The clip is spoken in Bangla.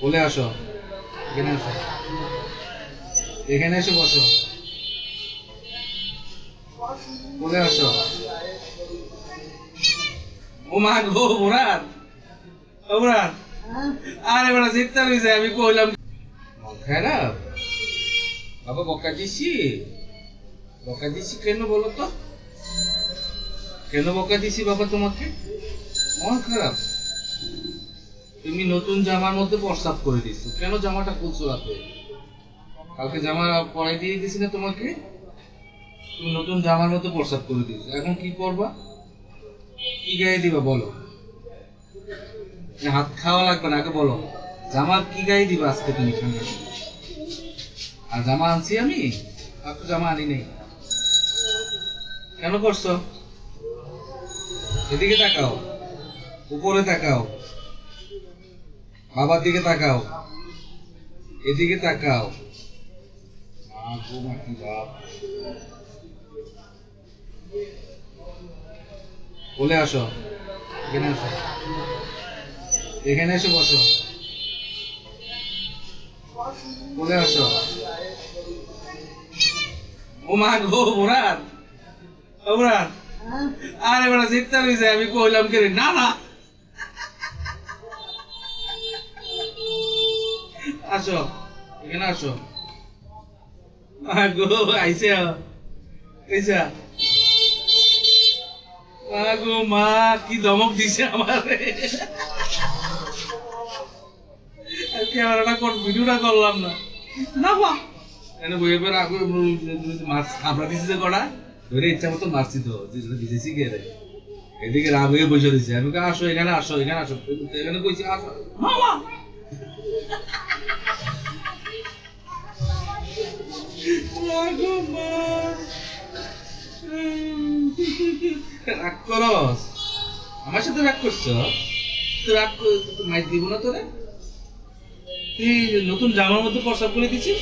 বলে আসো, এখানে আসো, এখানে এসে বসো, বলে আসো। ও মা গো মুরাদ, ও মুরাদ, আরে বেটা চিৎকার হয়েছে, আমি কইলাম মন খারাপ। বাবা বকা দিছি, বকা দিছি কেন বলো তো? কেন বকা দিছি বাবা তোমাকে? মন খারাপ? তুমি নতুন জামার মধ্যে প্রস্রাব করে দিছো, কেন জামাটা খুলছো রাতে? কালকে জামা পরে দিয়ে দিছি না তোমাকে? তুমি নতুন জামার মধ্যে প্রস্রাব করে দিছো, এখন কি করবা? কি গায়ে দিবা বলো? হাত খাওয়া লাগবে না, আগে বলো জামা কি গায়ে দিবা আজকে তুমি ঠান্ডা? আর জামা আনছি আমি? আর তো জামা আনি নেই। কেন করছো? এদিকে তাকাও, উপরে তাকাও, বাবার দিকে তাকাও, এদিকে তাকাও। মা গো মা, কি বাপ। বলে আসো, এখানে আসো, এখানে এসে বসো, বলে আসো। ও মা গো মুরাদ, ও মুরাদ, আরে বেটা চিৎকার হয়েছে, আমি কইলাম কে না না। আসো, এখানে আসো। মা গো আইসা, আইসা। মা গো মা, কি ধমক দিছে আমারে। ক্যামেরাটা ভিডিওটা করলাম না, না মা। এনে বই এবার মাছ আমরা দিছি যে কটা ধরে ইচ্ছা মতো মারছি তো, দিতেছি কে রে। এদিকে রাগ হয়ে বসে দিছে, আমি আসো এখানে, আসো এখানে, আসো এখানে কইছি আসো মামা। মা গো মা, রাগ করস? আমার সাথে রাগ করছো? তো রাগ মাইর দিব না তোরে? তুই নতুন জামার মধ্যে প্রস্রাব করে দিছিস।